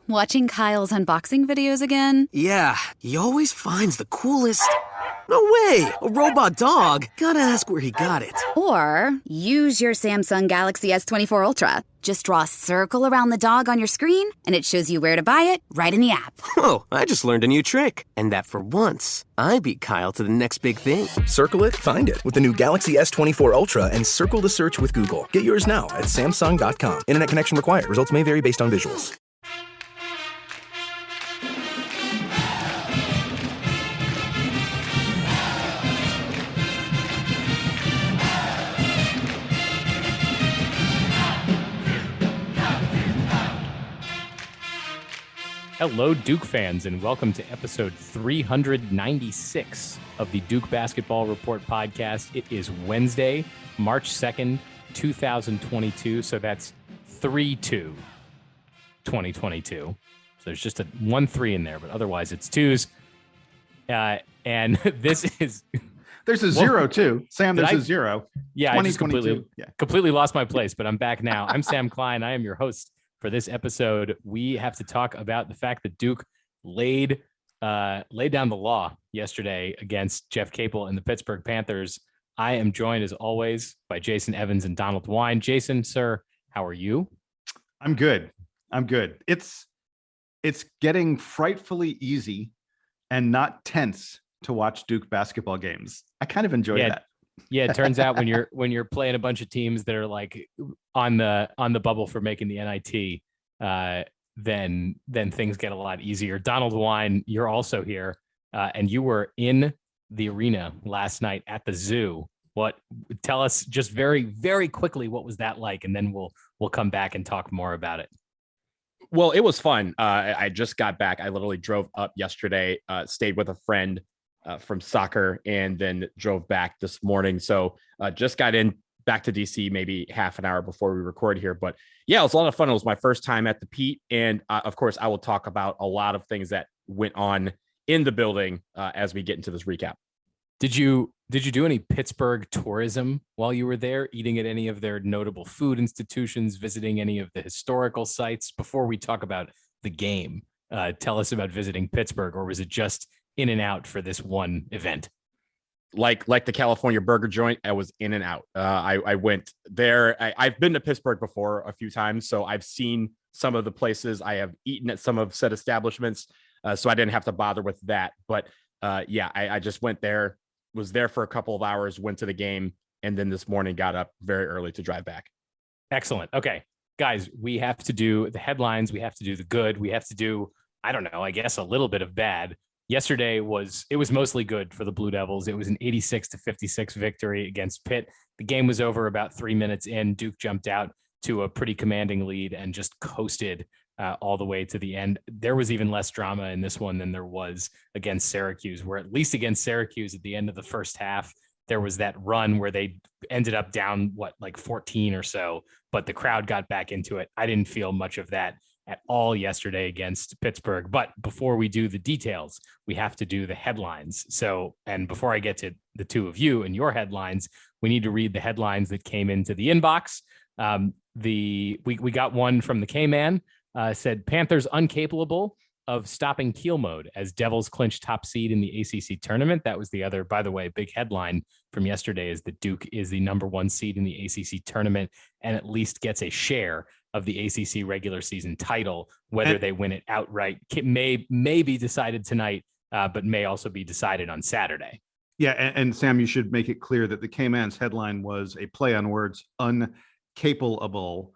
Watching Kyle's unboxing videos again? Yeah, he always finds the coolest... No way! A robot dog? Gotta ask where he got it. Or use your Samsung Galaxy S24 Ultra. Just draw a circle around the dog on your screen, and it shows you where to buy it right in the app. Whoa, I just learned a new trick. And that for once, I beat Kyle to the next big thing. Circle it, find it with the new Galaxy S24 Ultra and circle the search with Google. Get yours now at Samsung.com. Internet connection required. Results may vary based on visuals. Hello, Duke fans, and welcome to episode 396 of the Duke Basketball Report podcast. It is Wednesday, March 2nd, 2022. So that's 3-2-2022. So there's just a 1-3 in there, but otherwise it's twos. And this is... There's a zero too. Sam, there's a zero. Yeah, I just completely lost my place, but I'm back now. I'm Sam Klein. I am your host. For this episode, we have to talk about the fact that Duke laid down the law yesterday against Jeff Capel and the Pittsburgh Panthers. I am joined, as always, by Jason Evans and Donald Wine. Jason, sir, how are you? I'm good. It's getting frightfully easy and not tense to watch Duke basketball games. I kind of enjoy that. Yeah, it turns out when you're playing a bunch of teams that are like on the bubble for making the NIT, then things get a lot easier. Donald Wine, you're also here, and you were in the arena last night at the zoo. Tell us just very, very quickly, what was that like, and then we'll come back and talk more about it. Well, it was fun. I just got back. I literally drove up yesterday, stayed with a friend from soccer, and then drove back this morning. So just got back to DC maybe half an hour before we record here. But yeah, it was a lot of fun. It was my first time at the Pete. And of course, I will talk about a lot of things that went on in the building as we get into this recap. Did you do any Pittsburgh tourism while you were there, eating at any of their notable food institutions, visiting any of the historical sites? Before we talk about the game, tell us about visiting Pittsburgh, or was it just in and out for this one event? Like the California burger joint, I was in and out. I went there. I've been to Pittsburgh before a few times, so I've seen some of the places. I have eaten at some of said establishments, so I didn't have to bother with that. But yeah, I just went there, was there for a couple of hours, went to the game, and then this morning got up very early to drive back. Excellent. Okay, guys, we have to do the headlines. We have to do the good. We have to do, I don't know, I guess a little bit of bad. Yesterday was mostly good for the Blue Devils. It was an 86-56 victory against Pitt. The game was over about 3 minutes in. Duke jumped out to a pretty commanding lead and just coasted all the way to the end. There was even less drama in this one than there was against Syracuse, where at least against Syracuse at the end of the first half, there was that run where they ended up down, like 14 or so, but the crowd got back into it. I didn't feel much of that at all yesterday against Pittsburgh. But before we do the details, we have to do the headlines. So, and before I get to the two of you and your headlines, we need to read the headlines that came into the inbox. We got one from the K-Man, said Panthers uncapable of stopping Kiel mode as Devils clinch top seed in the ACC tournament. That was the other, by the way, big headline from yesterday, is that Duke is the number one seed in the ACC tournament and at least gets a share of the ACC regular season title. Whether they win it outright may be decided tonight, but may also be decided on Saturday. Yeah, and Sam, you should make it clear that the K-Man's headline was a play on words, uncapable.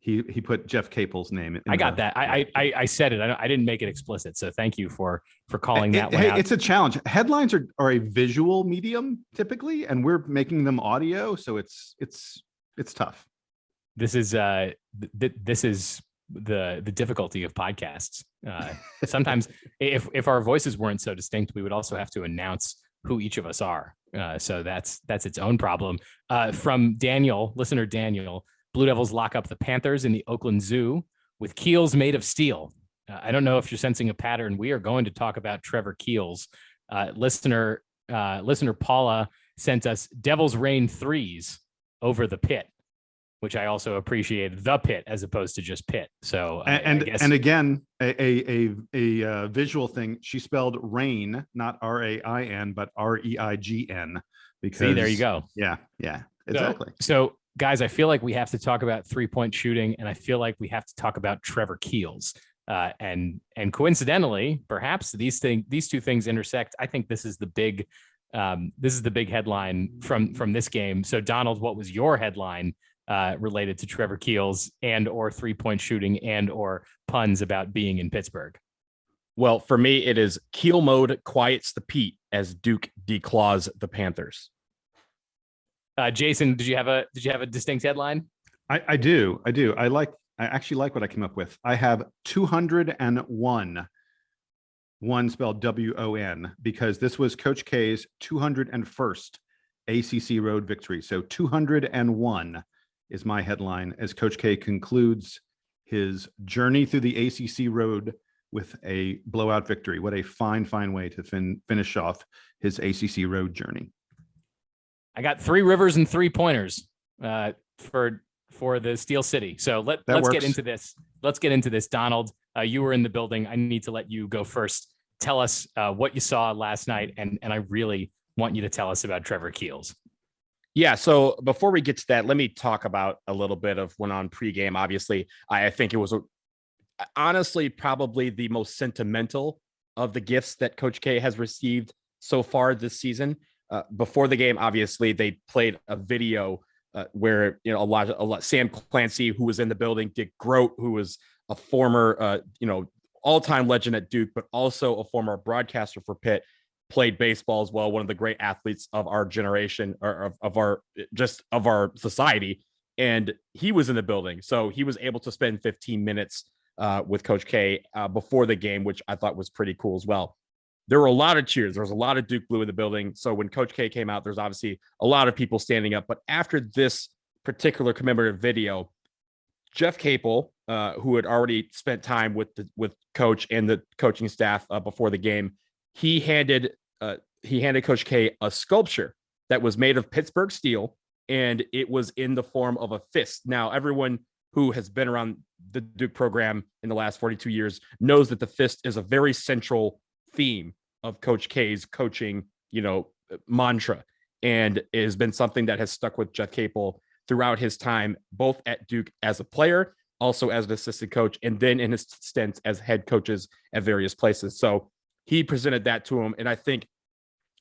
He put Jeff Capel's name in. I got that. I said it. I didn't make it explicit. So thank you for calling that one out. It's a challenge. Headlines are a visual medium typically, and we're making them audio, so it's tough. This is the difficulty of podcasts. Sometimes if our voices weren't so distinct, we would also have to announce who each of us are. So that's its own problem. From Daniel, listener Daniel, Blue Devils lock up the Panthers in the Oakland Zoo with keels made of steel. I don't know if you're sensing a pattern. We are going to talk about Trevor Keels. Listener Paula sent us Devils rain threes over the Pit. which I also appreciated, the Pitt as opposed to just Pitt. So and I guess... and again, a visual thing. She spelled rain, not RAIN, but REIGN. Because See, there you go. Yeah, exactly. So guys, I feel like we have to talk about 3-point shooting, and I feel like we have to talk about Trevor Keels. And coincidentally, perhaps these two things intersect. I think this is the big headline from this game. So Donald, what was your headline related to Trevor Keels and or 3-point shooting and or puns about being in Pittsburgh? Well, for me, it is Keel mode quiets the Pete as Duke declaws the Panthers. Jason, did you have a distinct headline? I do. I actually like what I came up with. I have 201, one spelled WON, because this was Coach K's 201st ACC road victory. So 201 is my headline as Coach K concludes his journey through the ACC road with a blowout victory. What a fine way to finish off his ACC road journey. I got 3 rivers and 3 pointers for the Steel City. So let's get into this. Let's get into this. Donald, you were in the building. I need to let you go first. Tell us what you saw last night, and I really want you to tell us about Trevor Keels. Yeah, so before we get to that, let me talk about a little bit of went on pregame. Obviously, I think it was honestly probably the most sentimental of the gifts that Coach K has received so far this season. Before the game, obviously, they played a video where a lot Sam Clancy, who was in the building, Dick Grote, who was a former all-time legend at Duke, but also a former broadcaster for Pitt, played baseball as well, one of the great athletes of our generation, or of our society, and he was in the building, so he was able to spend 15 minutes with Coach K before the game, which I thought was pretty cool as well. There were a lot of cheers. There was a lot of Duke Blue in the building. So when Coach K came out, there's obviously a lot of people standing up. But after this particular commemorative video, Jeff Capel, who had already spent time with Coach and the coaching staff before the game, he handed Coach K a sculpture that was made of Pittsburgh steel, and it was in the form of a fist. Now, everyone who has been around the Duke program in the last 42 years knows that the fist is a very central theme of Coach K's coaching, mantra. And it has been something that has stuck with Jeff Capel throughout his time, both at Duke as a player, also as an assistant coach, and then in his stints as head coaches at various places. So he presented that to him. And I think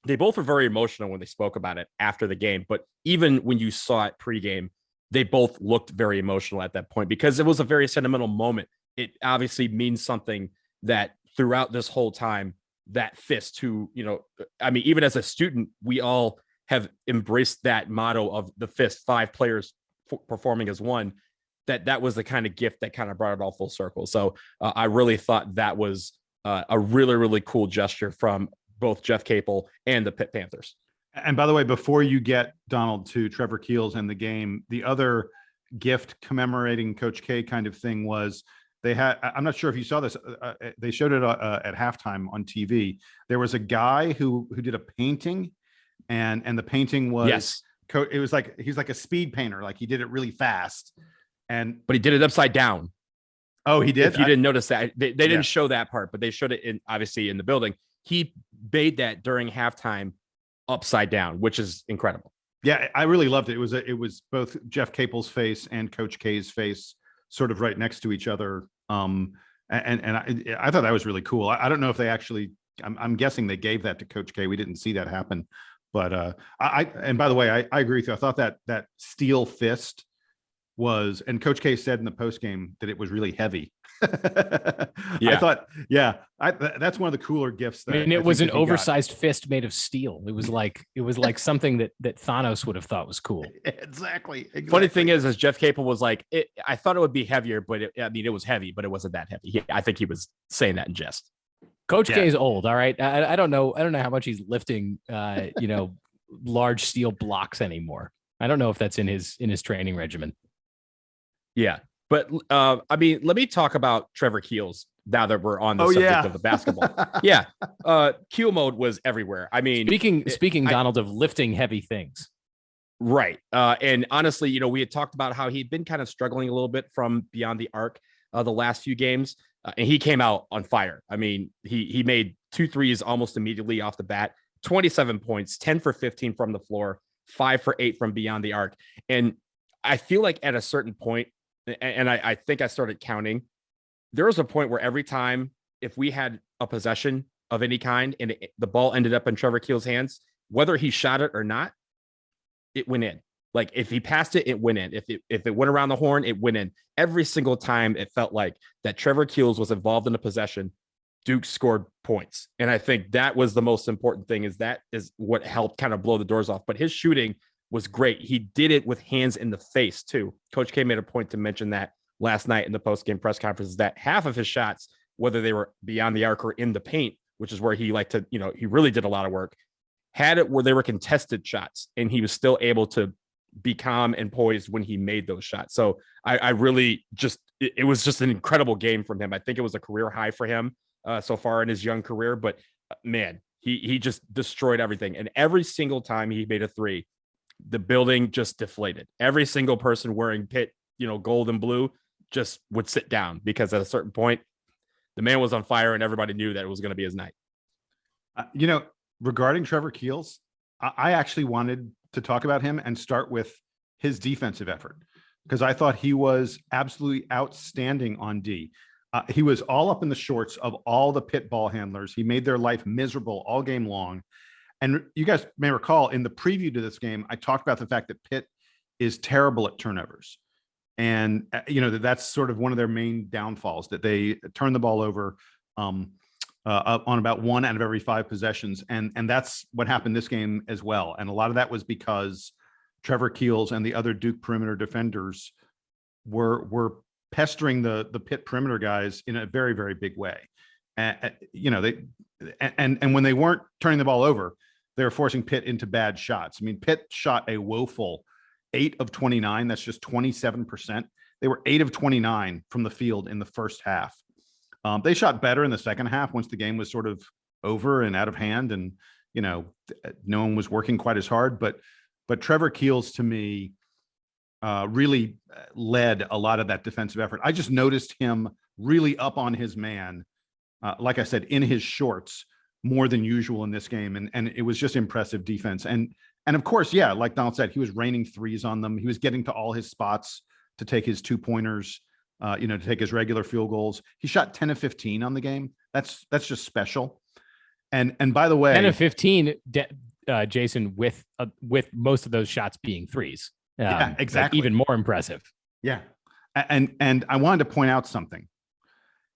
they both were very emotional when they spoke about it after the game. But even when you saw it pregame, they both looked very emotional at that point because it was a very sentimental moment. It obviously means something that throughout this whole time, that fist, even as a student, we all have embraced that motto of the fist, 5 players performing as one, that was the kind of gift that kind of brought it all full circle. So I really thought that was a really, really cool gesture from both Jeff Capel and the Pitt Panthers. And by the way, before you get, Donald, to Trevor Keels and the game, the other gift commemorating Coach K kind of thing was they had, I'm not sure if you saw this, they showed it at halftime on TV. There was a guy who did a painting, and the painting was, yes, it was like, he's like a speed painter, like he did it really fast. But he did it upside down. Oh, he did? If you didn't notice that, they didn't show that part, but they showed it obviously in the building. He made that during halftime upside down, which is incredible. Yeah, I really loved it. It was both Jeff Capel's face and Coach K's face sort of right next to each other. And I thought that was really cool. I don't know if they actually, I'm guessing they gave that to Coach K. We didn't see that happen. But and by the way, I agree with you. I thought that steel fist was, and Coach K said in the post game that it was really heavy. Yeah. I thought, that's one of the cooler gifts. It was an oversized fist made of steel. It was like something that Thanos would have thought was cool. Exactly. Funny thing is Jeff Capel was like, I thought it would be heavier, but it was heavy, but it wasn't that heavy. I think he was saying that in jest. Coach K is old. All right. I don't know how much he's lifting, large steel blocks anymore. I don't know if that's in his training regimen. Yeah. But let me talk about Trevor Keels now that we're on the subject of the basketball. Yeah. Keel mode was everywhere. I mean, speaking Donald, of lifting heavy things. Right. And honestly, we had talked about how he'd been kind of struggling a little bit from beyond the arc the last few games. And he came out on fire. I mean, he made 2 threes almost immediately off the bat, 27 points, 10 for 15 from the floor, 5 for 8 from beyond the arc. And I feel like at a certain point, and I think I started counting, there was a point where every time if we had a possession of any kind and the ball ended up in Trevor Keel's hands, whether he shot it or not, it went in. Like if he passed it, it went in. If it went around the horn, it went in. Every single time it felt like that Trevor Keels was involved in a possession, Duke scored points. And I think that was the most important thing, is what helped kind of blow the doors off. But his shooting was great. He did it with hands in the face too. Coach K made a point to mention that last night in the post-game press conference, that half of his shots, whether they were beyond the arc or in the paint, which is where he liked to, he really did a lot of work, had it where they were contested shots, and he was still able to be calm and poised when he made those shots. So I really it was just an incredible game from him. I think it was a career high for him so far in his young career, but man, he just destroyed everything. And every single time he made a three, the building just deflated. Every single person wearing Pitt, gold and blue just would sit down, because at a certain point, the man was on fire and everybody knew that it was going to be his night. Regarding Trevor Keels, I actually wanted to talk about him and start with his defensive effort, because I thought he was absolutely outstanding on D. He was all up in the shorts of all the Pitt ball handlers. He made their life miserable all game long. And you guys may recall in the preview to this game, I talked about the fact that Pitt is terrible at turnovers. And, that's sort of one of their main downfalls, that they turn the ball over on about 1 out of every 5 possessions. And that's what happened this game as well. And a lot of that was because Trevor Keels and the other Duke perimeter defenders were pestering the Pitt perimeter guys in a very, very big way. And when they weren't turning the ball over, they were forcing Pitt into bad shots. I mean, Pitt shot a woeful 8 of 29. That's just 27%. They were 8 of 29 from the field in the first half. They shot better in the second half once the game was sort of over and out of hand, and no one was working quite as hard. But Trevor Keels, to me, really led a lot of that defensive effort. I just noticed him really up on his man, like I said, in his shorts more than usual in this game, and it was just impressive defense. And of course, yeah, like Donald said, he was raining threes on them. He was getting to all his spots to take his 2-pointers. To take his regular field goals. He shot 10 of 15 on the game. That's just special. And by the way, 10 of 15, Jason, with most of those shots being threes. Yeah, exactly. Even more impressive. Yeah. And I wanted to point out something.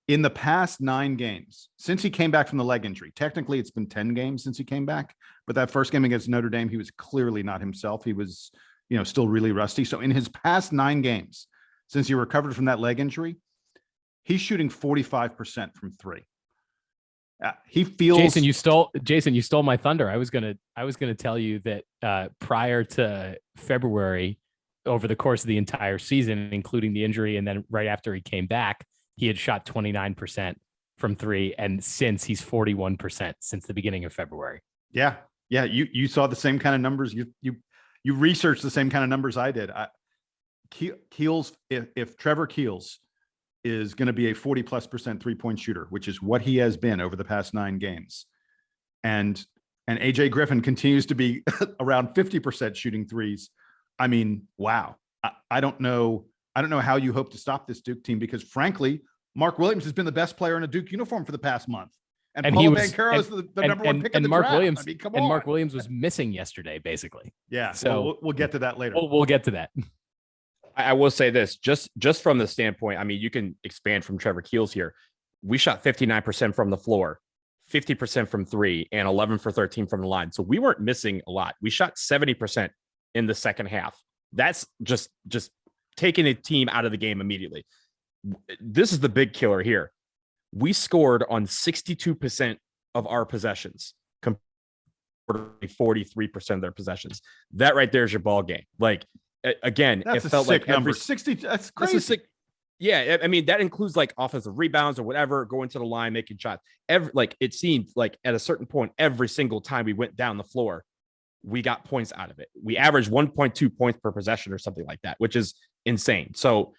In the past 9 games, since he came back from the leg injury, technically it's been 10 games since he came back, but that first game against Notre Dame, he was clearly not himself. He was, still really rusty. So in his past 9 games, since he recovered from that leg injury, he's shooting 45% from 3. He feels. Jason, you stole my thunder. I was gonna tell you that prior to February, over the course of the entire season, including the injury, and then right after he came back, he had shot 29% from 3, and since he's 41% since the beginning of February. Yeah. You saw the same kind of numbers. You researched the same kind of numbers I did. Keels, if Trevor Keels is going to be a 40+% 3-point shooter, which is what he has been over the past 9 games, and AJ Griffin continues to be around 50% shooting threes, I mean, wow. I don't know how you hope to stop this Duke team, because frankly, Mark Williams has been the best player in a Duke uniform for the past month. And Paolo Banchero is the number 1 pick in the draft. Williams, I mean, come and on. Mark Williams was missing yesterday, basically. Yeah. So we'll get to that later. We'll get to that. I will say this, just from the standpoint, I mean, you can expand from Trevor Keels here. We shot 59% from the floor, 50% from 3, and 11 for 13 from the line. So we weren't missing a lot. We shot 70% in the second half. That's just taking a team out of the game immediately. This is the big killer here. We scored on 62% of our possessions, compared to 43% of their possessions. That right there is your ball game. Like, again, that's it felt like number 60. That's crazy. Yeah, I mean, that includes like offensive rebounds or whatever, going to the line, making shots. It seemed like at a certain point, every single time we went down the floor, we got points out of it. We averaged 1.2 points per possession or something like that, which is insane. So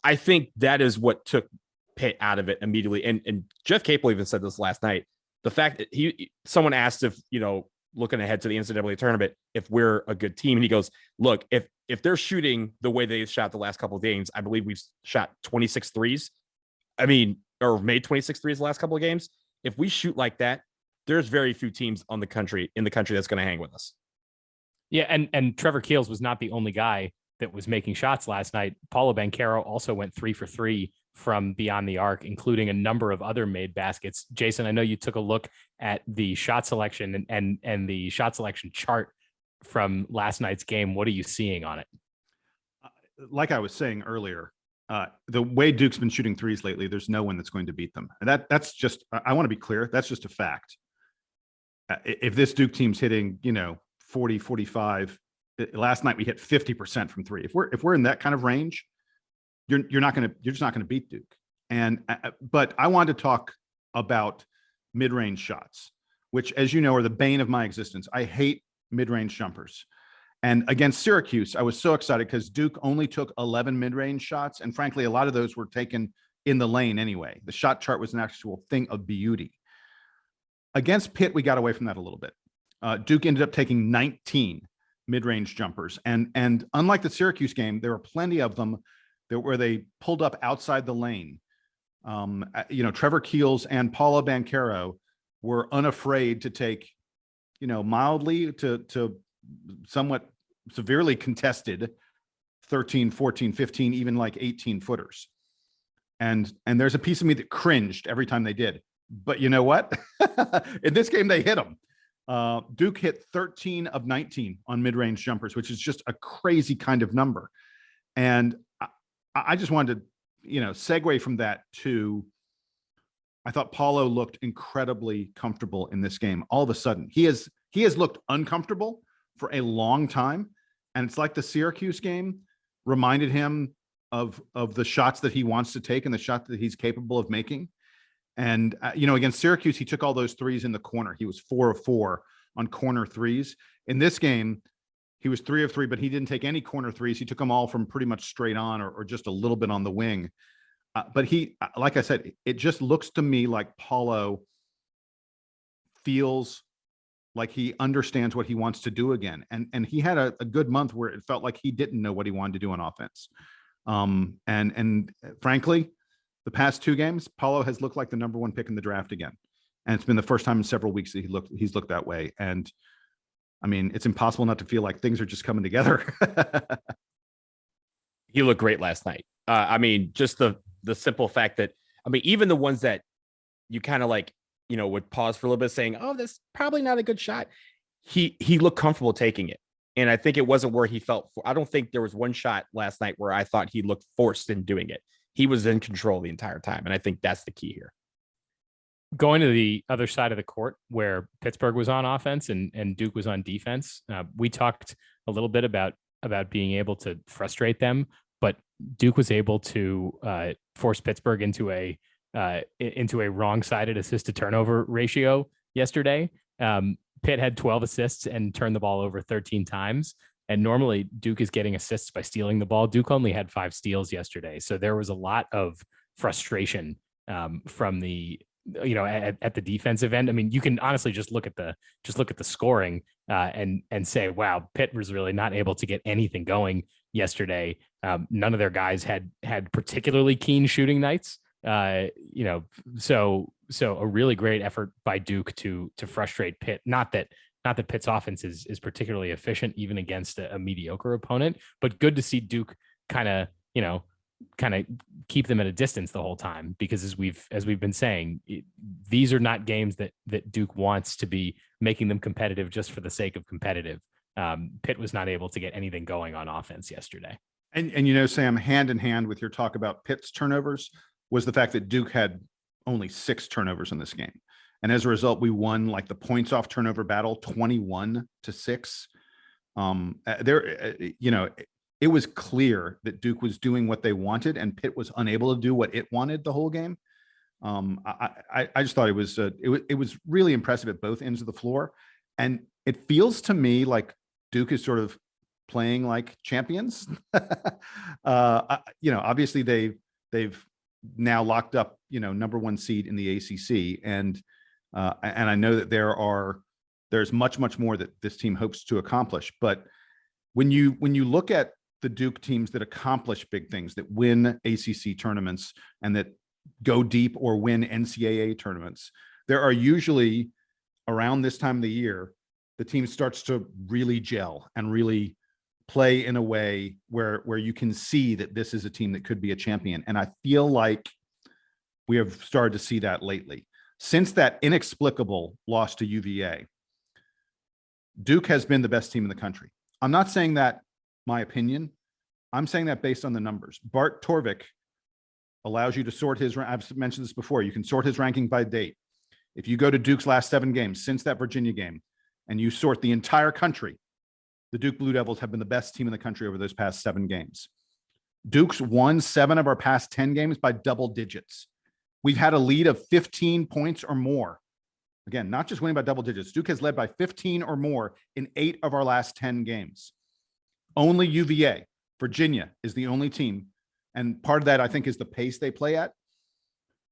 I think that is what took Pitt out of it immediately. And Jeff Capel even said this last night. The fact that someone asked if, looking ahead to the NCAA tournament, if we're a good team. And he goes, look, if they're shooting the way they shot the last couple of games, I believe we've shot 26 threes. I mean, or made 26 threes the last couple of games. If we shoot like that, there's very few teams in the country that's going to hang with us. Yeah. And Trevor Keels was not the only guy that was making shots last night. Paulo Banchero also went 3 for 3 from beyond the arc, including a number of other made baskets. Jason, I know you took a look at the shot selection and the shot selection chart from last night's game. What are you seeing on it? Like I was saying earlier, the way Duke's been shooting threes lately, there's no one that's going to beat them. And that's just, I want to be clear. That's just a fact. If this Duke team's hitting, 40, 45, last night we hit 50% from three. If we're in that kind of range, you're just not going to beat Duke. But I wanted to talk about mid-range shots, which, as you know, are the bane of my existence. I hate mid-range jumpers. And against Syracuse, I was so excited because Duke only took 11 mid-range shots. And frankly, a lot of those were taken in the lane anyway. The shot chart was an actual thing of beauty. Against Pitt, we got away from that a little bit. Duke ended up taking 19 mid-range jumpers. And unlike the Syracuse game, there were plenty of them where they pulled up outside the lane. Trevor Keels and Paulo Banchero were unafraid to take, mildly to somewhat severely contested 13, 14, 15, even like 18 footers. And there's a piece of me that cringed every time they did. But you know what? In this game, they hit them. Duke hit 13 of 19 on mid-range jumpers, which is just a crazy kind of number. And I just wanted to, segue from that to, I thought Paulo looked incredibly comfortable in this game. All of a sudden, he has looked uncomfortable for a long time. And it's like the Syracuse game reminded him of the shots that he wants to take and the shot that he's capable of making. And, against Syracuse, he took all those threes in the corner. He was 4 of 4 on corner threes. In this game, he was 3 of 3, but he didn't take any corner threes. He took them all from pretty much straight on or just a little bit on the wing. But he, like I said, it just looks to me like Paulo feels like he understands what he wants to do again. And he had a good month where it felt like he didn't know what he wanted to do on offense. And frankly, the past 2 games, Paulo has looked like the number 1 pick in the draft again. And it's been the first time in several weeks that he's looked that way. And I mean, it's impossible not to feel like things are just coming together. He looked great last night. Just the simple fact that, even the ones that you kind of like, would pause for a little bit saying, oh, that's probably not a good shot. He looked comfortable taking it. And I think it wasn't where he felt, I don't think there was one shot last night where I thought he looked forced in doing it. He was in control the entire time. And I think that's the key here. Going to the other side of the court where Pittsburgh was on offense and Duke was on defense, we talked a little bit about being able to frustrate them, but Duke was able to force Pittsburgh into a wrong-sided assist to turnover ratio yesterday. Pitt had 12 assists and turned the ball over 13 times. And normally Duke is getting assists by stealing the ball. Duke only had 5 steals yesterday. So there was a lot of frustration from the, at the defensive end. I mean, you can honestly just look at the scoring and say, wow, Pitt was really not able to get anything going yesterday. None of their guys had particularly keen shooting nights. So a really great effort by Duke to frustrate Pitt. Not that Pitt's offense is particularly efficient, even against a mediocre opponent, but good to see Duke kind of keep them at a distance the whole time, because as we've been saying, these are not games that Duke wants to be making them competitive just for the sake of competitive. Pitt was not able to get anything going on offense yesterday. And Sam, hand in hand with your talk about Pitt's turnovers was the fact that Duke had only 6 turnovers in this game. And as a result, we won like the points off turnover battle 21-6. It was clear that Duke was doing what they wanted and Pitt was unable to do what it wanted the whole game. I just thought it was really impressive at both ends of the floor. And it feels to me like Duke is sort of playing like champions. Obviously they've now locked up, number one seed in the ACC. And I know that there's much more that this team hopes to accomplish. But when you look at the Duke teams that accomplish big things, that win ACC tournaments and that go deep or win NCAA tournaments, there are usually around this time of the year, the team starts to really gel and really play in a way where you can see that this is a team that could be a champion. And I feel like we have started to see that lately. Since that inexplicable loss to UVA, Duke has been the best team in the country. I'm not saying that my opinion. I'm saying that based on the numbers. Bart Torvik allows you to sort his, I've mentioned this before, you can sort his ranking by date. If you go to Duke's last 7 games since that Virginia game, and you sort the entire country, the Duke Blue Devils have been the best team in the country over those past 7 games. Duke's won 7 of our past 10 games by double digits. We've had a lead of 15 points or more. Again, not just winning by double digits. Duke has led by 15 or more in 8 of our last 10 games. Only UVA, Virginia is the only team. And part of that, I think, is the pace they play at.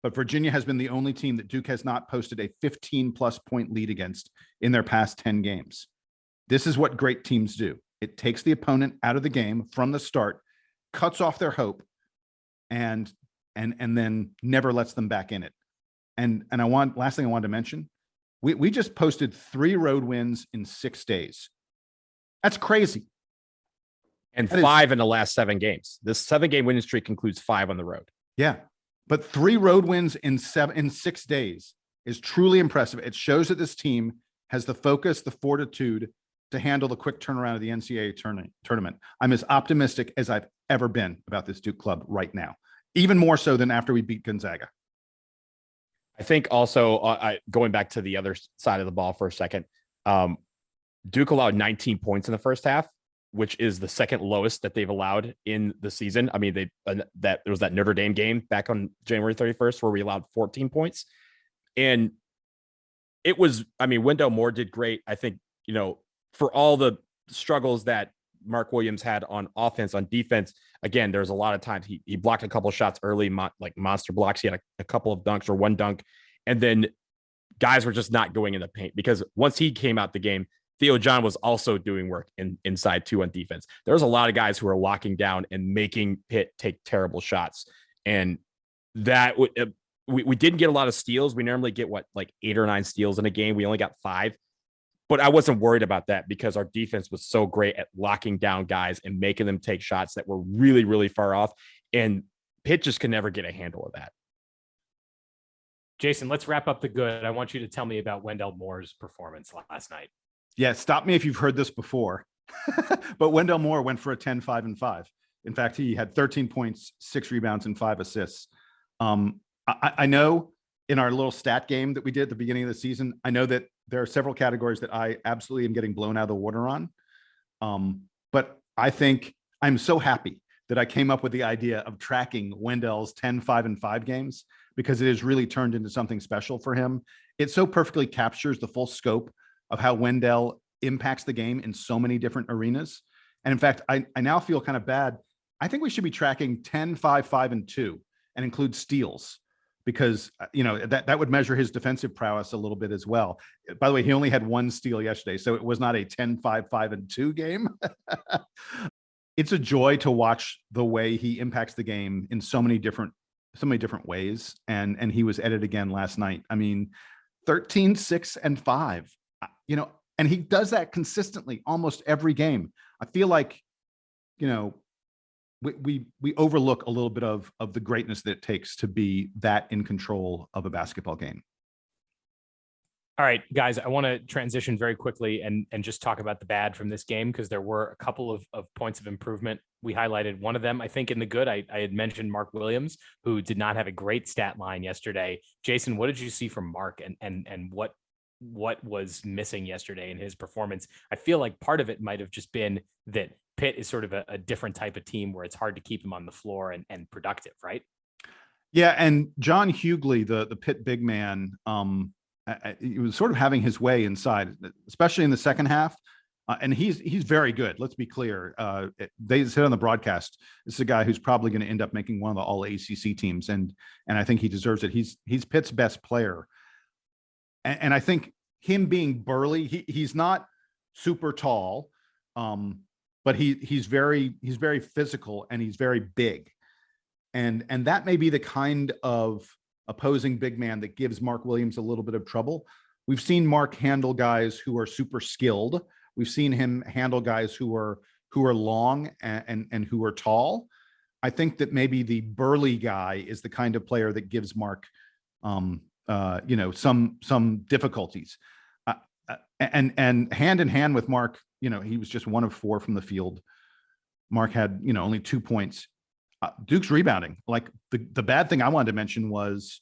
But Virginia has been the only team that Duke has not posted a 15-plus point lead against in their past 10 games. This is what great teams do. It takes the opponent out of the game from the start, cuts off their hope, and then never lets them back in it. And last thing I wanted to mention, we just posted 3 road wins in 6 days. That's crazy. And 5 in the last 7 games. This 7-game winning streak includes 5 on the road. Yeah. But 3 road wins in 6 days is truly impressive. It shows that this team has the focus, the fortitude to handle the quick turnaround of the NCAA tournament. I'm as optimistic as I've ever been about this Duke club right now, even more so than after we beat Gonzaga. I think also going back to the other side of the ball for a second, Duke allowed 19 points in the first half, which is the second lowest that they've allowed in the season. I mean, there was that Notre Dame game back on January 31st where we allowed 14 points. And it was, Wendell Moore did great. I think, for all the struggles that Mark Williams had on offense, on defense, again, there's a lot of times he blocked a couple of shots early, like monster blocks. He had a couple of dunks or 1 dunk. And then guys were just not going in the paint because once he came out the game, Theo John was also doing work inside too on defense. There's a lot of guys who are locking down and making Pitt take terrible shots. And that we didn't get a lot of steals. We normally get 8 or 9 steals in a game. We only got 5. But I wasn't worried about that because our defense was so great at locking down guys and making them take shots that were really, really far off. And Pitt just could never get a handle of that. Jason, let's wrap up the good. I want you to tell me about Wendell Moore's performance last night. Yeah, stop me if you've heard this before. But Wendell Moore went for a 10, 5, and 5. In fact, he had 13 points, 6 rebounds, and 5 assists. I know in our little stat game that we did at the beginning of the season, I know that there are several categories that I absolutely am getting blown out of the water on. But I think I'm so happy that I came up with the idea of tracking Wendell's 10, 5, and 5 games because it has really turned into something special for him. It so perfectly captures the full scope of how Wendell impacts the game in so many different arenas. And in fact, I now feel kind of bad. I think we should be tracking 10, 5, 5, and 2 and include steals because, that would measure his defensive prowess a little bit as well. By the way, he only had 1 steal yesterday, so it was not a 10, 5, 5, and 2 game. It's a joy to watch the way he impacts the game in so many different ways. And he was at it again last night. 13, 6, and 5. And he does that consistently almost every game. I feel like, we overlook a little bit of the greatness that it takes to be that in control of a basketball game. All right, guys, I want to transition very quickly and just talk about the bad from this game because there were a couple of points of improvement. We highlighted one of them, I think, in the good. I had mentioned Mark Williams, who did not have a great stat line yesterday. Jason, what did you see from Mark and what was missing yesterday in his performance? I feel like part of it might have just been that Pitt is sort of a different type of team where it's hard to keep him on the floor and productive, right? Yeah, and John Hughley, the Pitt big man, he was sort of having his way inside, especially in the second half. And he's very good. Let's be clear. They said on the broadcast, this is a guy who's probably going to end up making one of the all ACC teams. And I think he deserves it. He's Pitt's best player. And I think him being burly, he's not super tall, but he's very physical and he's very big. And that may be the kind of opposing big man that gives Mark Williams a little bit of trouble. We've seen Mark handle guys who are super skilled. We've seen him handle guys who are long and who are tall. I think that maybe the burly guy is the kind of player that gives Mark, some difficulties. And hand in hand with Mark, he was just 1 of 4 from the field. Mark had, only 2 points. Duke's rebounding. Like the bad thing I wanted to mention was,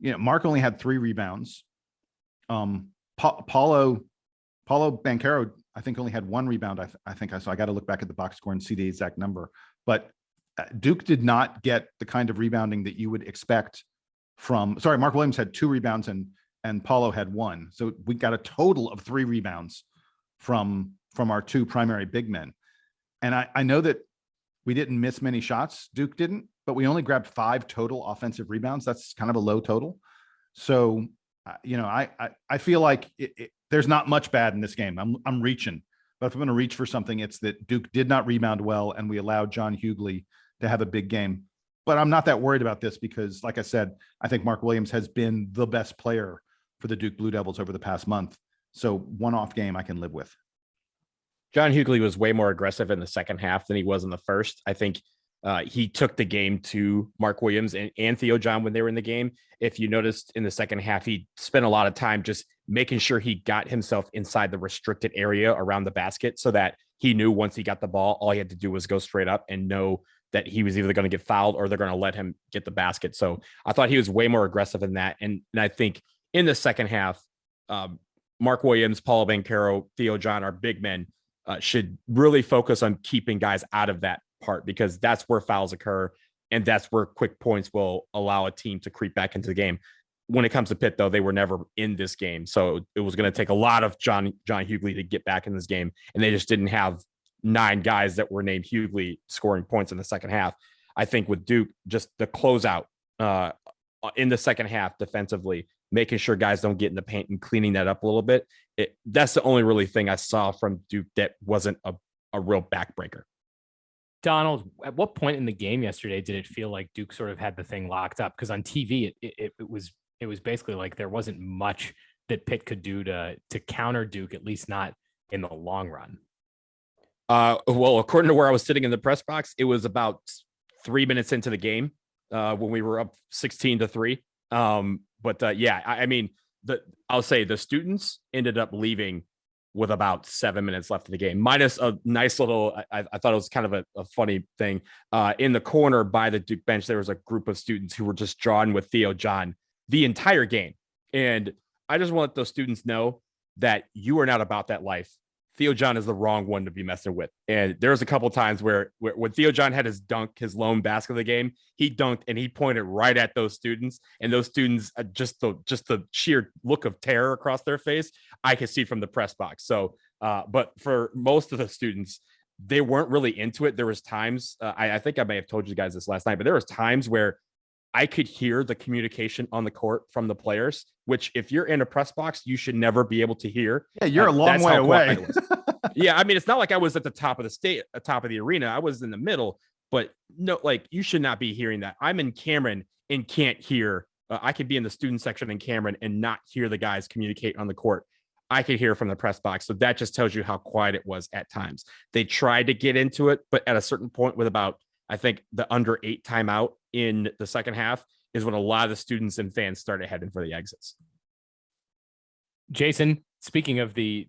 Mark only had 3 rebounds. Paulo Banchero, I think, only had 1 rebound. I think I saw. I got to look back at the box score and see the exact number. But Duke did not get the kind of rebounding that you would expect from. Sorry, Mark Williams had 2 rebounds and Paulo had 1. So we got a total of 3 rebounds from our 2 primary big men. And I know that we didn't miss many shots. Duke didn't, but we only grabbed 5 total offensive rebounds. That's kind of a low total. So I feel like there's not much bad in this game. I'm reaching, but if I'm going to reach for something, it's that Duke did not rebound well, and we allowed John Hughley to have a big game. But I'm not that worried about this because, like I said, I think Mark Williams has been the best player for the Duke Blue Devils over the past month. So one-off game I can live with. John Hughley was way more aggressive in the second half than he was in the first. I think he took the game to Mark Williams and Theo John when they were in the game. If you noticed in the second half, he spent a lot of time just making sure he got himself inside the restricted area around the basket so that he knew once he got the ball, all he had to do was go straight up and know that he was either going to get fouled or they're going to let him get the basket. So I thought he was way more aggressive than that. And I think in the second half, Mark Williams, Paulo Banchero, Theo John, our big men, should really focus on keeping guys out of that part because that's where fouls occur. And that's where quick points will allow a team to creep back into the game. When it comes to Pitt, though, they were never in this game. So it was going to take a lot of John Hughley to get back in this game. And they just didn't have 9 guys that were named Hughley scoring points in the second half. I think with Duke, just the closeout in the second half defensively, making sure guys don't get in the paint and cleaning that up a little bit. That's the only really thing I saw from Duke that wasn't a real backbreaker. Donald, at what point in the game yesterday did it feel like Duke sort of had the thing locked up? Because on TV, it was basically like there wasn't much that Pitt could do to counter Duke, at least not in the long run. Well, according to where I was sitting in the press box, it was about 3 minutes into the game when we were up 16-3. I mean, I'll say the students ended up leaving with about 7 minutes left of the game, minus a nice little, I thought it was kind of a funny thing. In the corner by the Duke bench, there was a group of students who were just drawn with Theo John the entire game. And I just want those students know that you are not about that life. Theo John is the wrong one to be messing with. And there was a couple of times where when Theo John had his dunk, his lone basket of the game, he dunked and he pointed right at those students. And those students, just the sheer look of terror across their face, I could see from the press box. So, but for most of the students, they weren't really into it. There was times, I think I may have told you guys this last night, but there was times where I could hear the communication on the court from the players, which if you're in a press box, you should never be able to hear. Yeah, you're a long way away. Yeah, I mean, it's not like I was at the top of the arena. I was in the middle, but no, like you should not be hearing that. I'm in Cameron and can't hear. I could be in the student section in Cameron and not hear the guys communicate on the court. I could hear from the press box. So that just tells you how quiet it was at times. They tried to get into it, but at a certain point with about, I think the under 8 timeout in the second half is when a lot of the students and fans started heading for the exits. Jason, speaking of the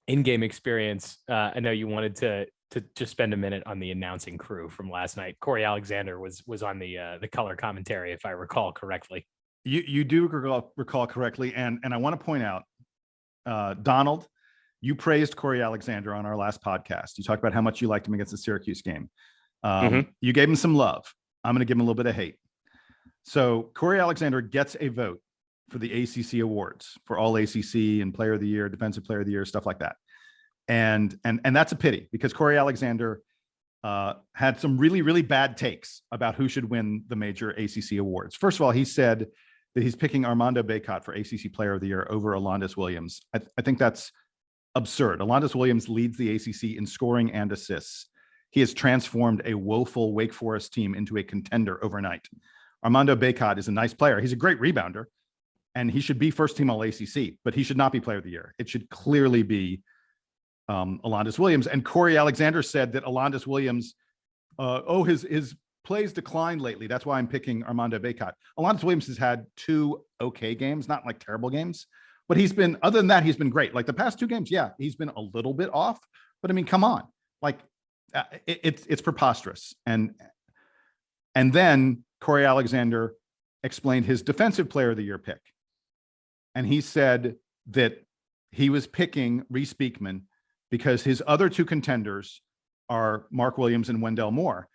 in-game experience, I know you wanted to just spend a minute on the announcing crew from last night. Corey Alexander was on the color commentary, if I recall correctly. You do recall correctly, and I want to point out, Donald, you praised Corey Alexander on our last podcast. You talked about how much you liked him against the Syracuse game. You gave him some love. I'm going to give him a little bit of hate. So Corey Alexander gets a vote for the ACC awards, for all ACC and Player of the Year, Defensive Player of the Year, stuff like that. And that's a pity because Corey Alexander had some really, really bad takes about who should win the major ACC awards. First of all, he said that he's picking Armando Bacot for ACC Player of the Year over Alondas Williams. I think that's absurd. Alondas Williams leads the ACC in scoring and assists. He has transformed a woeful Wake Forest team into a contender overnight. Armando Bacot is a nice player. He's a great rebounder, and he should be first team all ACC, but he should not be Player of the Year. It should clearly be Alondas Williams. And Corey Alexander said that Alondas Williams, his plays declined lately. That's why I'm picking Armando Bacot. Alondas Williams has had 2 okay games, not like terrible games, but other than that, he's been great. Like the past 2 games, yeah, he's been a little bit off, but I mean, come on. Like it's preposterous. And then Corey Alexander explained his Defensive Player of the Year pick. And he said that he was picking Reese Beekman because his other 2 contenders are Mark Williams and Wendell Moore.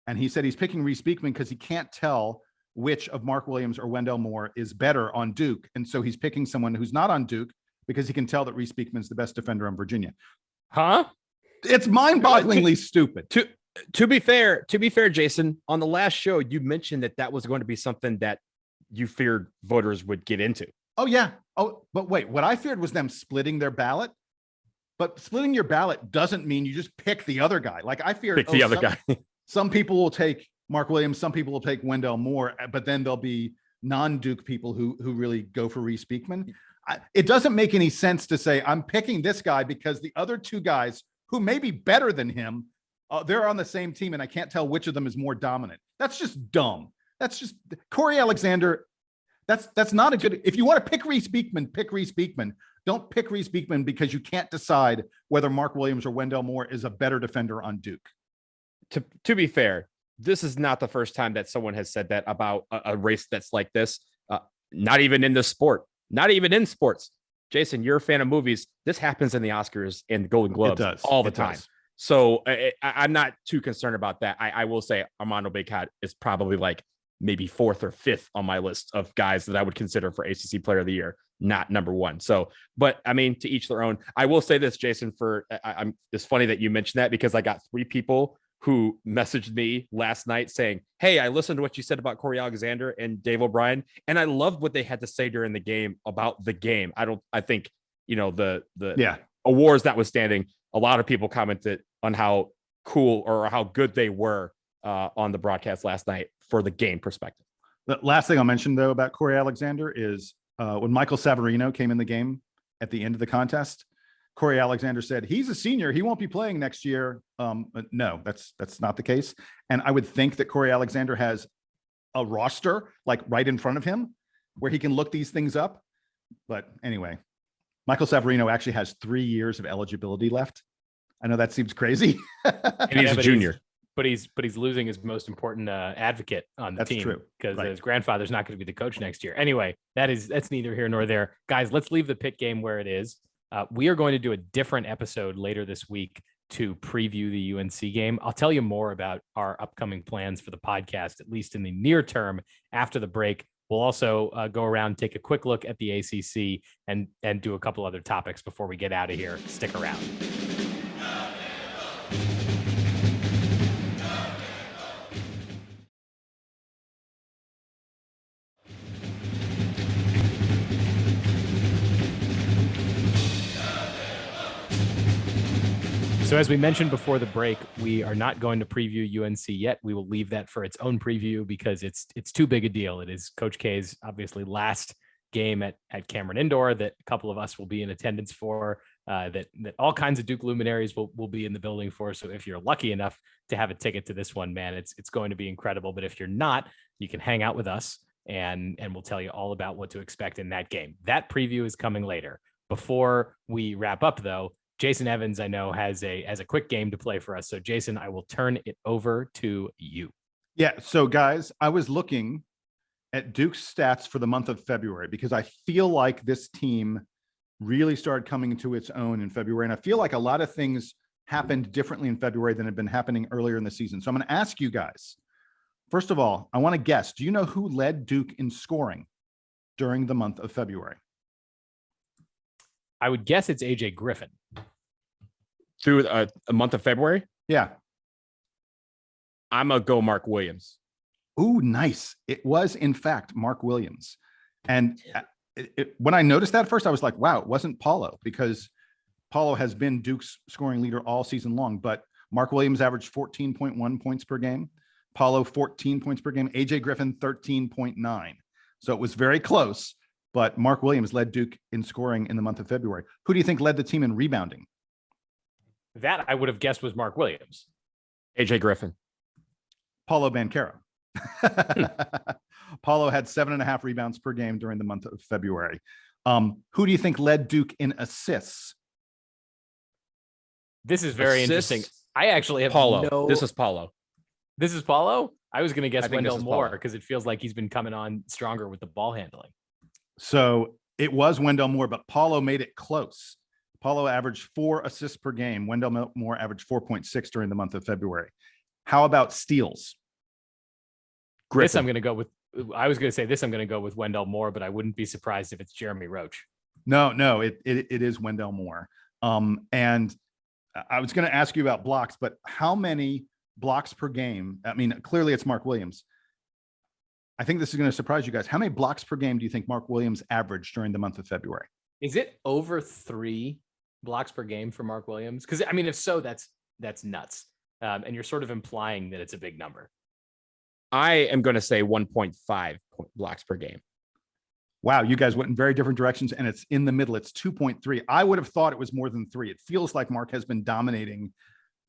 And he said he's picking Reese Beekman because he can't tell which of Mark Williams or Wendell Moore is better on Duke. And so he's picking someone who's not on Duke because he can tell that Reese Beekman's the best defender on Virginia. Huh? It's mind-bogglingly stupid. To be fair, Jason, on the last show, you mentioned that was going to be something that you feared voters would get into. Oh, yeah. Oh, but wait, what I feared was them splitting their ballot. But splitting your ballot doesn't mean you just pick the other guy. Like I feared the other guy. Some people will take Mark Williams, some people will take Wendell Moore, but then there'll be non-Duke people who really go for Reese Beekman. It doesn't make any sense to say I'm picking this guy because the other 2 guys who may be better than him, they're on the same team and I can't tell which of them is more dominant. That's just dumb. That's just Corey Alexander. That's not a good, if you want to pick Reese Beekman, pick Reese Beekman. Don't pick Reese Beekman because you can't decide whether Mark Williams or Wendell Moore is a better defender on Duke. To be fair, this is not the first time that someone has said that about a race that's like this. Not even in this sport, not even in sports. Jason, you're a fan of movies. This happens in the Oscars and the Golden Globes all the time. So I'm not too concerned about that. I will say Armando Bacot is probably like maybe 4th or 5th on my list of guys that I would consider for ACC Player of the Year, not number 1. So, but I mean, to each their own. I will say this, Jason, it's funny that you mentioned that because I got 3 people who messaged me last night saying, hey, I listened to what you said about Corey Alexander and Dave O'Brien, and I loved what they had to say during the game about the game. I think, the awards notwithstanding, a lot of people commented on how cool or how good they were on the broadcast last night for the game perspective. The last thing I'll mention, though, about Corey Alexander is when Michael Savarino came in the game at the end of the contest, Corey Alexander said, he's a senior. He won't be playing next year. No, that's not the case. And I would think that Corey Alexander has a roster like right in front of him where he can look these things up. But anyway, Michael Savarino actually has 3 years of eligibility left. I know that seems crazy. And he's a junior. But he's losing his most important advocate on the team because his grandfather's not going to be the coach next year. Anyway, that's neither here nor there. Guys, let's leave the Pitt game where it is. We are going to do a different episode later this week to preview the UNC game. I'll tell you more about our upcoming plans for the podcast, at least in the near term after the break. We'll also go around, take a quick look at the ACC and do a couple other topics before we get out of here. Stick around. So as we mentioned before the break, we are not going to preview UNC yet. We will leave that for its own preview because it's too big a deal. It is Coach K's obviously last game at Cameron Indoor that a couple of us will be in attendance for, that all kinds of Duke luminaries will be in the building for. So if you're lucky enough to have a ticket to this one, man, it's going to be incredible. But if you're not, you can hang out with us and we'll tell you all about what to expect in that game. That preview is coming later. Before we wrap up, though, Jason Evans, I know, has a quick game to play for us. So, Jason, I will turn it over to you. Yeah. So, guys, I was looking at Duke's stats for the month of February because I feel like this team really started coming into its own in February. And I feel like a lot of things happened differently in February than had been happening earlier in the season. So I'm going to ask you guys, first of all, I want to guess, do you know who led Duke in scoring during the month of February? I would guess it's AJ Griffin. Through a month of February? Yeah. I'm going to go Mark Williams. Ooh, nice. It was, in fact, Mark Williams. And when I noticed that first, I was like, wow, it wasn't Paulo, because Paulo has been Duke's scoring leader all season long. But Mark Williams averaged 14.1 points per game. Paulo, 14 points per game. AJ Griffin, 13.9. So it was very close. But Mark Williams led Duke in scoring in the month of February. Who do you think led the team in rebounding? That I would have guessed was Mark Williams. AJ Griffin. Paulo Banchero. Paulo had 7.5 rebounds per game during the month of February. Who do you think led Duke in assists? This is very interesting. I actually have Paulo. This is Paulo. This is Paulo? I was going to guess I think Wendell this is Moore, Paulo. because it feels like he's been coming on stronger with the ball handling. So it was Wendell Moore, but Paulo made it close. Paulo averaged 4 assists per game. Wendell Moore averaged 4.6 during the month of February. How about steals? This I'm going to go with. I was going to say this I'm going to go with Wendell Moore, but I wouldn't be surprised if it's Jeremy Roach. No, it is Wendell Moore. And I was going to ask you about blocks, but how many blocks per game? I mean, clearly it's Mark Williams. I think this is going to surprise you guys. How many blocks per game do you think Mark Williams averaged during the month of February? Is it over 3 blocks per game for Mark Williams? Because I mean, if so, that's nuts. And you're sort of implying that it's a big number. I am going to say 1.5 blocks per game. Wow, you guys went in very different directions, and it's in the middle. It's 2.3. I would have thought it was more than 3. It feels like Mark has been dominating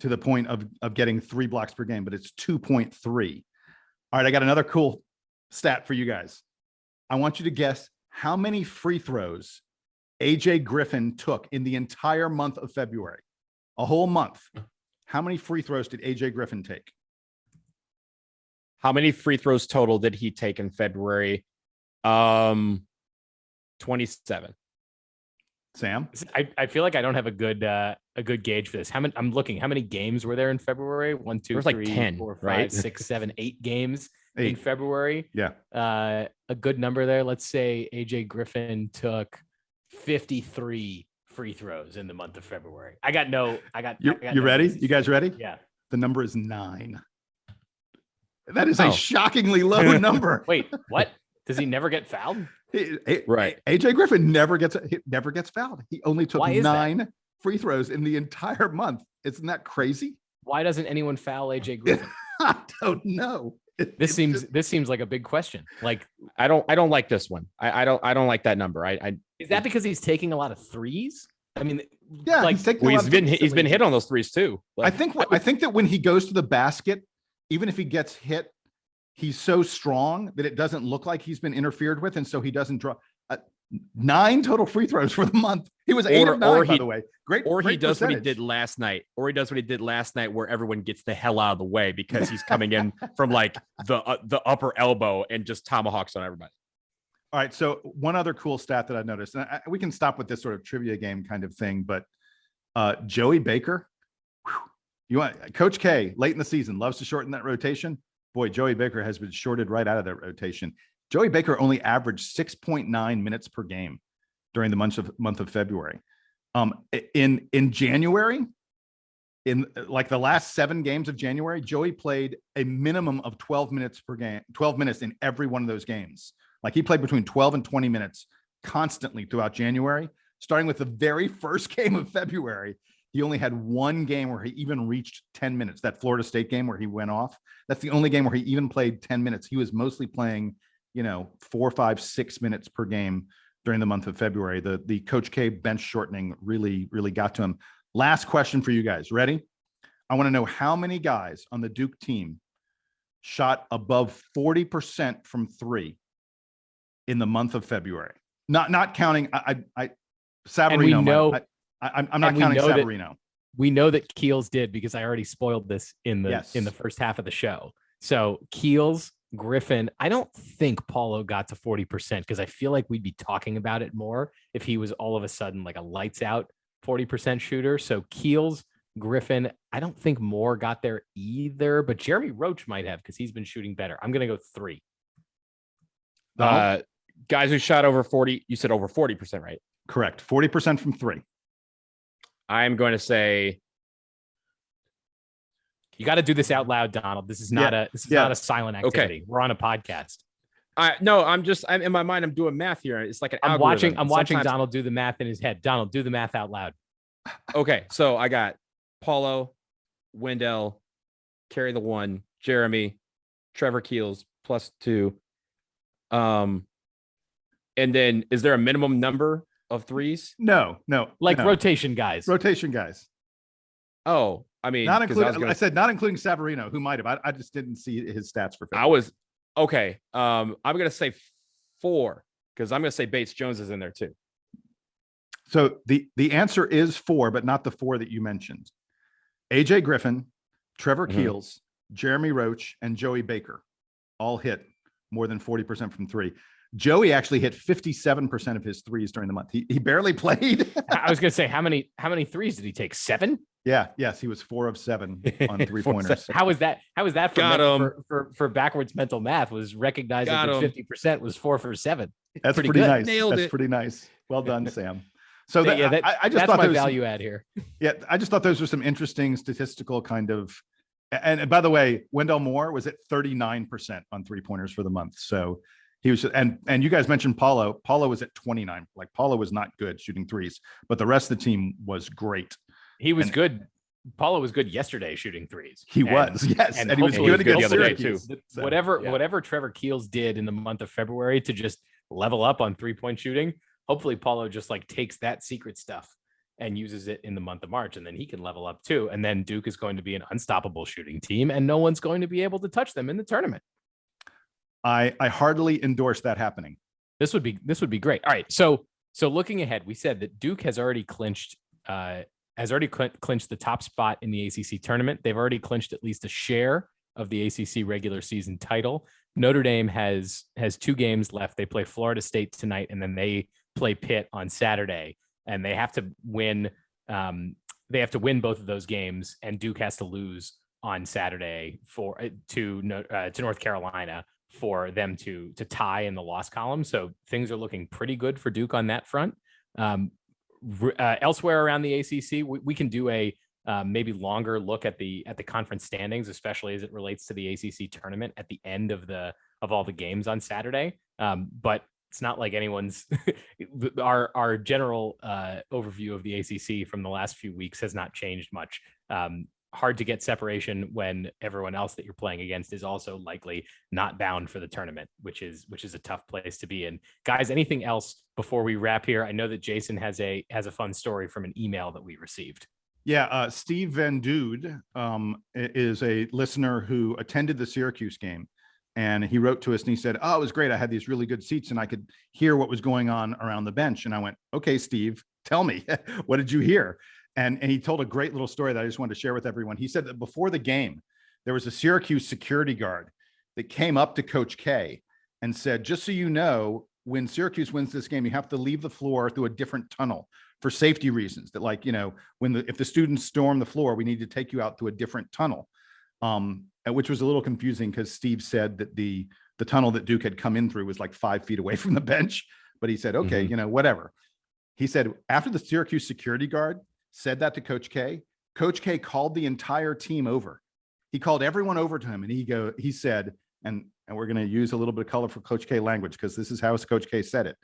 to the point of getting 3 blocks per game, but it's 2.3. All right, I got another cool stat for you guys. I want you to guess how many free throws AJ Griffin took in the entire month of February. A whole month. How many free throws did AJ Griffin take? How many free throws total did he take in February? 27. Sam? I feel like I don't have a good gauge for this. How many games were there in February? 1, 2, 3, like 10, 4, 5, right? 6, 7, 8 games 8. in February. Yeah. A good number there. Let's say AJ Griffin took 53 free throws in the month of February. You ready? You guys ready? Yeah. The number is 9. That is a shockingly low number. Wait, what? Does he never get fouled? Right. AJ Griffin never gets fouled. He only took Why is 9 free throws in the entire month. Isn't that crazy? Why doesn't anyone foul AJ Griffin? I don't know. This seems like a big question. Like, I don't like this one. I don't like that number. is that because he's taking a lot of threes? I mean, Yeah, like, he's been hit on those threes too. I think that when he goes to the basket, even if he gets hit, he's so strong that it doesn't look like he's been interfered with, and so he doesn't draw 9 total free throws for the month. He was 8 of 9, by the way. Great. Or great he does percentage. what he did last night. Where everyone gets the hell out of the way because he's coming in from like the upper elbow and just tomahawks on everybody. All right. So one other cool stat that I noticed, and we can stop with this sort of trivia game kind of thing, but Joey Baker, Coach K late in the season loves to shorten that rotation. Boy, Joey Baker has been shorted right out of that rotation. Joey Baker only averaged 6.9 minutes per game during the month of February. In January, in like the last 7 games of January, Joey played a minimum of 12 minutes per game, 12 minutes in every one of those games. Like he played between 12 and 20 minutes constantly throughout January. Starting with the very first game of February, he only had 1 game where he even reached 10 minutes. That Florida State game where he went off. That's the only game where he even played 10 minutes. He was mostly playing, 4, 5, 6 minutes per game during the month of February. The Coach K bench shortening really, really got to him. Last question for you guys. Ready? I want to know how many guys on the Duke team shot above 40% from 3 in the month of February. Not counting Savarino. I'm not counting Savarino. We know that Keels did because I already spoiled this in the first half of the show. So Keels, Griffin, I don't think Paulo got to 40% because I feel like we'd be talking about it more if he was all of a sudden like a lights out 40% shooter. So Keels, Griffin, I don't think Moore got there either, but Jeremy Roach might have because he's been shooting better. I'm going to go 3. Guys who shot over 40, you said over 40%, right? Correct. 40% from 3. I'm going to say You got to do this out loud, Donald. This is not not a silent activity. Okay. We're on a podcast. I'm in my mind. I'm doing math here. It's like an algorithm. I'm watching Donald do the math in his head. Donald, do the math out loud. Okay. So I got Paulo, Wendell, carry the 1, Jeremy, Trevor Keels +2. And then is there a minimum number of 3s? No. Rotation guys. Rotation guys. Oh, I mean, not including. I said not including Savarino, who might have. I just didn't see his stats for. I was okay. I'm gonna say 4 because I'm gonna say Bates Jones is in there too. So the answer is 4, but not the 4 that you mentioned. AJ Griffin, Trevor Keels, Jeremy Roach, and Joey Baker all hit more than 40% from 3. Joey actually hit 57% of his 3s during the month. He barely played. I was going to say, how many 3s did he take? 7? Yeah. Yes. He was 4 of 7 on 3-pointers. How was that for backwards mental math? Was recognizing that 50% was 4 for 7. That's pretty nice. That's pretty nice. Well done, Sam. So I just thought my value add here. Yeah. I just thought those were some interesting statistical kind of, and by the way, Wendell Moore was at 39% on 3-pointers for the month. So he was, and you guys mentioned Paulo. Paulo was at 29. Like Paulo was not good shooting 3s, but the rest of the team was great. He was good. Paulo was good yesterday shooting 3s. He was, yes, and he was good the other day too. So, whatever Trevor Keels did in the month of February to just level up on 3-point shooting, hopefully Paulo just like takes that secret stuff and uses it in the month of March, and then he can level up too. And then Duke is going to be an unstoppable shooting team, and no one's going to be able to touch them in the tournament. I heartily endorse that happening. This would be great. All right. So looking ahead, we said that Duke has already clinched the top spot in the ACC tournament. They've already clinched at least a share of the ACC regular season title. Notre Dame has 2 games left. They play Florida State tonight, and then they play Pitt on Saturday, and they have to win. They have to win both of those games, and Duke has to lose on Saturday to North Carolina for them to tie in the loss column. So things are looking pretty good for Duke on that front. Elsewhere around the ACC, we can do a maybe longer look at the conference standings, especially as it relates to the ACC tournament at the end of all the games on Saturday. But it's not like anyone's our general overview of the ACC from the last few weeks has not changed much. Hard to get separation when everyone else that you're playing against is also likely not bound for the tournament, which is a tough place to be in. Guys, anything else before we wrap here? I know that Jason has a fun story from an email that we received. Yeah, Steve Van Dude is a listener who attended the Syracuse game, and he wrote to us and he said, "Oh, it was great. I had these really good seats and I could hear what was going on around the bench." And I went, "Okay, Steve, tell me, what did you hear?" And he told a great little story that I just wanted to share with everyone. He said that before the game, there was a Syracuse security guard that came up to Coach K and said, "Just so you know, when Syracuse wins this game, you have to leave the floor through a different tunnel for safety reasons. That, like, you know, if the students storm the floor, we need to take you out to a different tunnel." Which was a little confusing because Steve said that the tunnel that Duke had come in through was like 5 feet away from the bench. But he said, "Okay, you know, whatever." He said after the Syracuse security guard said that to Coach K, Coach K called the entire team over. He called everyone over to him, and he said, and we're going to use a little bit of colorful Coach K language because this is how Coach K said it.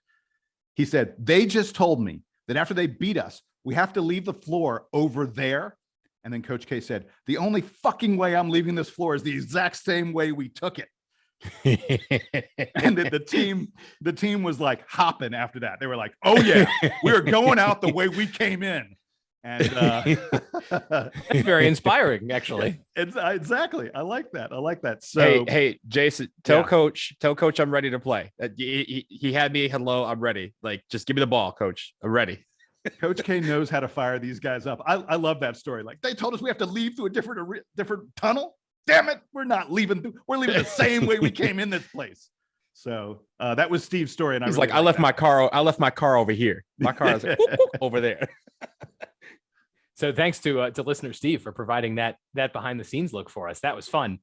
He said, "They just told me that after they beat us, we have to leave the floor over there." And then Coach K said, "The only fucking way I'm leaving this floor is the exact same way we took it." And the team was like hopping after that. They were like, "Oh yeah, we're going out the way we came in." And it's very inspiring, actually. Exactly. I like that. So hey, Jason, tell Coach I'm ready to play. He had me. Hello, I'm ready. Like, just give me the ball, Coach. I'm ready. Coach K knows how to fire these guys up. I love that story. Like, they told us we have to leave through a different tunnel. Damn it, we're not leaving. We're leaving the same way we came in this place. So that was Steve's story, and he's like, "I left my car over here. My car is over there." So thanks to listener Steve for providing that behind the scenes look for us. That was fun.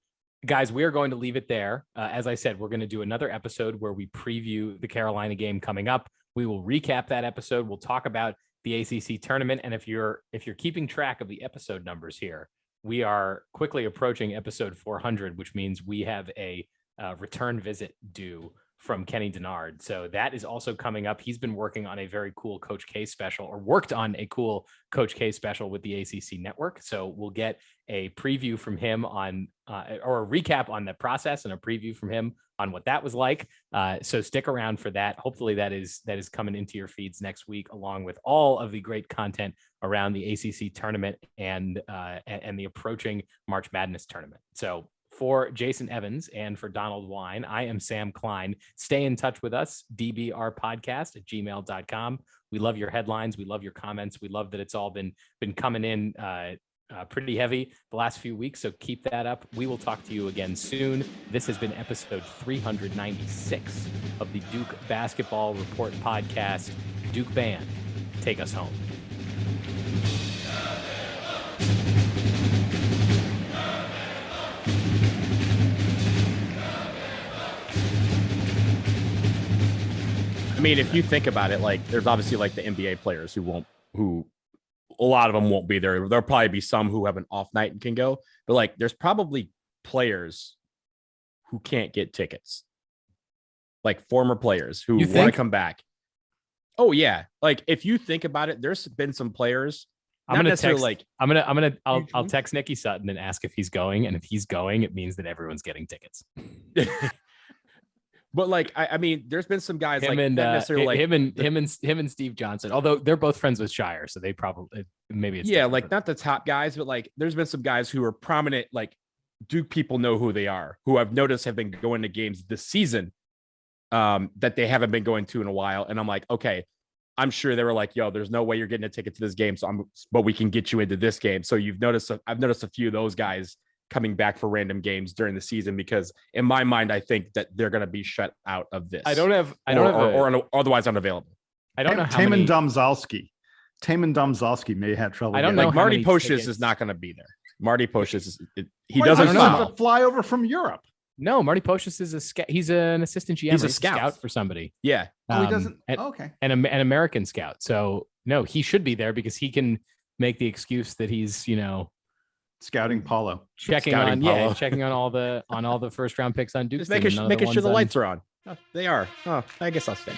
guys, we are going to leave it there. As I said, we're going to do another episode where we preview the Carolina game coming up. We will recap that episode. We'll talk about the ACC tournament. And if you're keeping track of the episode numbers here, we are quickly approaching episode 400, which means we have a return visit due from Kenny Denard. So that is also coming up. He's been working on a very cool Coach K special, or worked on a cool Coach K special with the ACC network. So we'll get a preview from him on, or a recap on the process and a preview from him on what that was like. So stick around for that. Hopefully that is coming into your feeds next week, along with all of the great content around the ACC tournament and the approaching March Madness tournament. So for Jason Evans and for Donald Wine, I am Sam Klein. Stay in touch with us, dbrpodcast@gmail.com. We love your headlines. We love your comments. We love that it's all been coming in pretty heavy the last few weeks. So keep that up. We will talk to you again soon. This has been episode 396 of the Duke Basketball Report podcast. Duke Band, take us home. I mean, if you think about it, like there's obviously like the NBA players who a lot of them won't be there. There'll probably be some who have an off night and can go, but like there's probably players who can't get tickets, like former players who want to come back. Oh yeah. Like if you think about it, there's been some players. I'll text Nicky Sutton and ask if he's going. And if he's going, it means that everyone's getting tickets. But like, I mean, there's been some guys him and Steve Johnson, although they're both friends with Shire. So they probably, maybe it's like not the top guys, but like there's been some guys who are prominent, like Duke people know who they are, who I've noticed have been going to games this season that they haven't been going to in a while. And I'm like, okay, I'm sure they were like, yo, there's no way you're getting a ticket to this game. But we can get you into this game. So I've noticed a few of those guys coming back for random games during the season, because in my mind, I think that they're going to be shut out of this. Or otherwise unavailable. I don't know how Taman Domzalski may have trouble. I don't know. Like Marty Pocious is not going to be there. Marty Pocious doesn't fly over from Europe. No, Marty Pocious is a scout. He's an assistant GM. He's a scout for somebody. Yeah. He doesn't. Okay. And an American scout. So no, he should be there because he can make the excuse that he's, scouting Paulo, checking on all the first round picks on Duke. Just making sure the lights are on. Oh, they are. Oh, I guess I'll stay.